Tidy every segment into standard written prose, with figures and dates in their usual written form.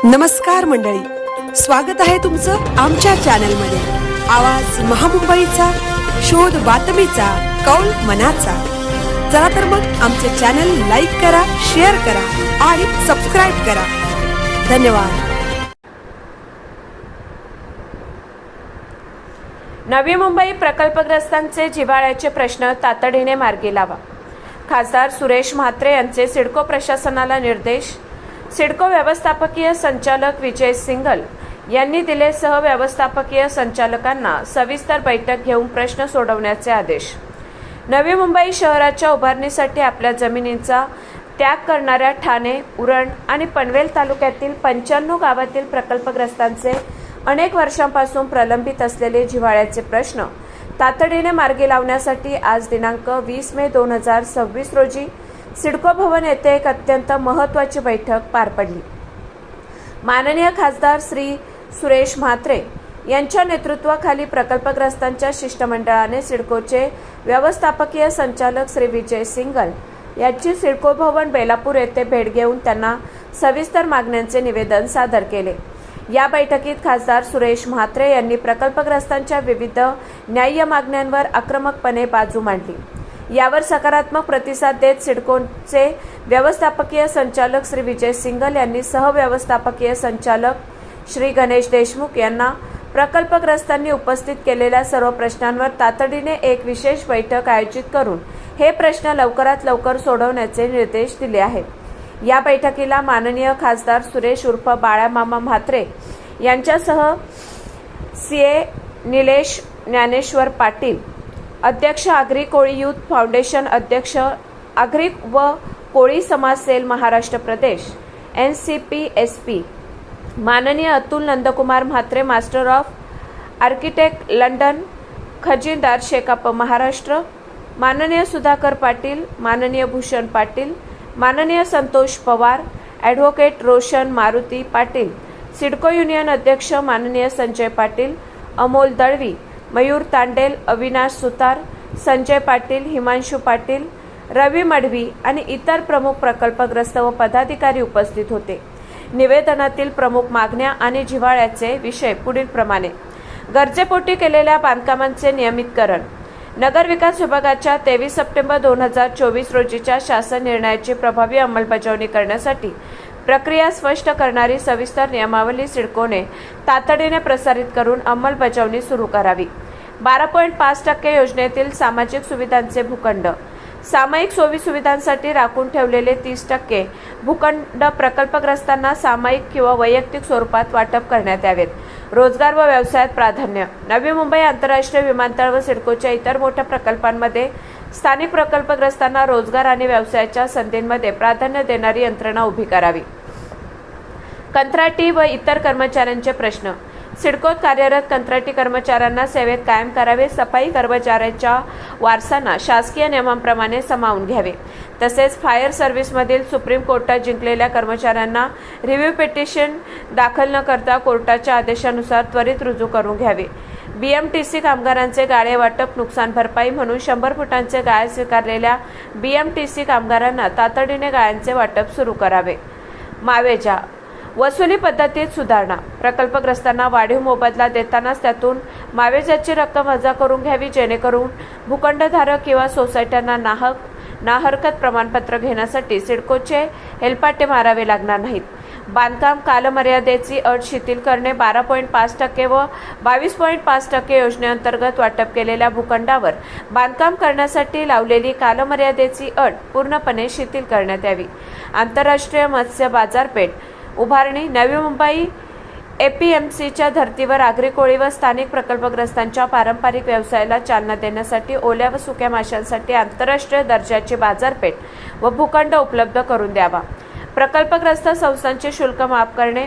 नमस्कार मंडळी, स्वागत आहे तुमचं आमच्या चॅनलमध्ये। आवाज महामुंबईचा, शोध बातमीचा, कौल मनाचा। चला तर मग आमचे चॅनल लाईक करा, शेअर करा आणि सबस्क्राइब करा। धन्यवाद। नवी मुंबई प्रकल्पग्रस्तांचे जिव्हाळ्याचे प्रश्न तातडीने मार्गी लावा। खासदार सुरेश म्हात्रे यांचे सिडको प्रशासनाला निर्देश। सिडको व्यवस्थापकीय संचालक विजय सिंघल यांनी दिले सहव्यवस्थापकीय संचालकांना सविस्तर बैठक घेऊन प्रश्न सोडवण्याचे आदेश। नवी मुंबई शहराच्या उभारणीसाठी आपल्या जमिनींचा त्याग करणाऱ्या ठाणे, उरण आणि पनवेल तालुक्यातील 95 गावातील प्रकल्पग्रस्तांचे अनेक वर्षांपासून प्रलंबित असलेले जिव्हाळ्याचे प्रश्न तातडीने मार्गी लावण्यासाठी आज दिनांक 20 मे 2026 रोजी सिडको भवन येथे एक अत्यंत महत्त्वाची बैठक पार पडली। माननीय खासदार श्री सुरेश म्हात्रे यांच्या नेतृत्वाखाली प्रकल्पग्रस्तांच्या शिष्टमंडळाने सिडकोचे व्यवस्थापकीय संचालक श्री विजय सिंघल यांची सिडको भवन बेलापूर येथे भेट घेऊन त्यांना सविस्तर मागण्यांचे निवेदन सादर केले। या बैठकीत खासदार सुरेश म्हात्रे यांनी प्रकल्पग्रस्तांच्या विविध न्याय्य मागण्यांवर आक्रमकपणे बाजू मांडली। यावर सकारात्मक प्रतिसाद देत सिडकोचे व्यवस्थापकीय संचालक श्री विजय सिंघल यांनी सहव्यवस्थापकीय संचालक श्री गणेश देशमुख यांना प्रकल्पग्रस्तांनी उपस्थित केलेल्या सर्व प्रश्नांवर तातडीने एक विशेष बैठक आयोजित करून हे प्रश्न लवकरात लवकर सोडवण्याचे निर्देश दिले आहेत। या बैठकीला माननीय खासदार सुरेश उर्फ बाळामामा म्हात्रे यांच्यासह सीए निलेश ज्ञानेश्वर पाटील, अध्यक्ष आगरी कोळी युथ फाउंडेशन, अध्यक्ष आगरी व कोळी समाज सेल महाराष्ट्र प्रदेश NCPSP, माननीय Atul Nandkumar Mhatre, master of architect London, खजिनदार शेकाप महाराष्ट्र, माननीय सुधाकर पाटील, माननीय भूषण पाटील, माननीय संतोष पवार, ॲडव्होकेट रोशन मारुती पाटील, सिडको युनियन अध्यक्ष माननीय संजय पाटील, अमोल दळवी, मयूर तांडेल, अविनाश सुतार, संजय पाटील, हिमांशु पाटील, रवी मडवी आणि इतर प्रमुख प्रकल्पग्रस्त व पदाधिकारी उपस्थित होते। निवेदनातील प्रमुख मागण्या आणि जिव्हाळ्याचे विषय पुढील प्रमाणे: गरजेपोटी केलेल्या बांधकामांचे नियमितकरण, नगर विकास विभागाच्या 23 सप्टेंबर 2024 रोजीच्या शासन निर्णयाची प्रभावी अंमलबजावणी करण्यासाठी प्रक्रिया स्पष्ट करणारी सविस्तर नियमावली सिडकोने तातडीने प्रसारित करून अंमलबजावणी सुरू करावी। 12.5% योजनेतील सामाजिक सुविधांचे भूखंड, सामायिक सोयी सुविधांसाठी राखून ठेवलेले 30% भूखंड प्रकल्पग्रस्तांना सामायिक किंवा वैयक्तिक स्वरूपात वाटप करण्यात यावेत। रोजगार व व्यवसायात प्राधान्य, नवी मुंबई आंतरराष्ट्रीय विमानतळ व सिडकोच्या इतर मोठ्या प्रकल्पांमध्ये स्थानिक प्रकल्पग्रस्तांना रोजगार आणि व्यवसायाच्या संधींमध्ये प्राधान्य देणारी यंत्रणा उभी करावी। कंत्राटी व इतर कर्मचाऱ्यांचे प्रश्न, सिडकोत कार्यरत कंत्राटी कर्मचाऱ्यांना सेवेत कायम करावे, सफाई कर्मचाऱ्यांच्या वारसांना शासकीय नियमांप्रमाणे सामावून घ्यावे, तसेच फायर सर्व्हिसमधील सुप्रीम कोर्टात जिंकलेल्या कर्मचाऱ्यांना रिव्ह्यू पिटिशन दाखल न करता कोर्टाच्या आदेशानुसार त्वरित रुजू करून घ्यावे। BMTC कामगारांचे गाळे वाटप, नुकसान भरपाई म्हणून 100 फुटांचे गाळे स्वीकारलेल्या BMTC कामगारांना तातडीने गाळ्यांचे वाटप सुरू करावे। मावेजा वसुली पद्धतीत सुधारणा, प्रकल्पग्रस्तांना वाढीव मोबदला देतानाच त्यातून मावेजाची रक्कम वजा करून घ्यावी, जेणेकरून भूखंडधारक किंवा सोसायट्यांना ना हरकत प्रमाणपत्र घेण्यासाठी सिडकोचे हेलपाटे मारावे लागणार नाहीत। बांधकाम कालमर्यादेची अट शिथिल करणे, 12.5% व 22.5% योजनेअंतर्गत वाटप केलेल्या भूखंडावर बांधकाम करण्यासाठी लावलेली कालमर्यादेची अट पूर्णपणे शिथिल करण्यात यावी। आंतरराष्ट्रीय मत्स्य बाजारपेठ उभारणी, नवी मुंबई APMCच्या धर्तीवर आगरी कोळी व स्थानिक प्रकल्पग्रस्तांच्या पारंपरिक व्यवसायाला चालना देण्यासाठी ओल्या व सुक्या माशांसाठी आंतरराष्ट्रीय दर्जाची बाजारपेठ व भूखंड उपलब्ध करून द्यावा। प्रकल्पग्रस्त संस्थांचे शुल्क माफ करणे,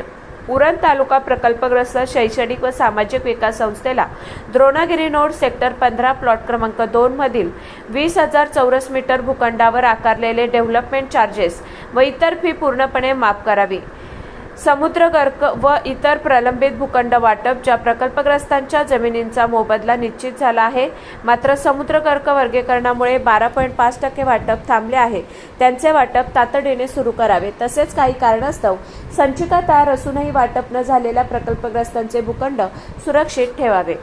उरण तालुका प्रकल्पग्रस्त शैक्षणिक व सामाजिक विकास संस्थेला द्रोणागिरी नोड सेक्टर 15 प्लॉट क्रमांक 2 मधील 20,000 चौरस मीटर भूखंडावर आकारलेले डेव्हलपमेंट चार्जेस व इतर फी पूर्णपणे माफ करावी। समुद्रगर्क व इतर प्रलंबित भूखंड वाटप ज्या प्रकल्पग्रस्तांच्या जमिनींचा मोबदला निश्चित झाला आहे, मात्र समुद्रगर्क वर्गीकरणामुळे 12.5% वाटप थांबले आहे, त्यांचे वाटप तातडीने सुरू करावे. तसेच काही कारणास्तव संचिका तयार असूनही वाटप न झालेल्या प्रकल्पग्रस्तांचे भूखंड सुरक्षित ठेवावे.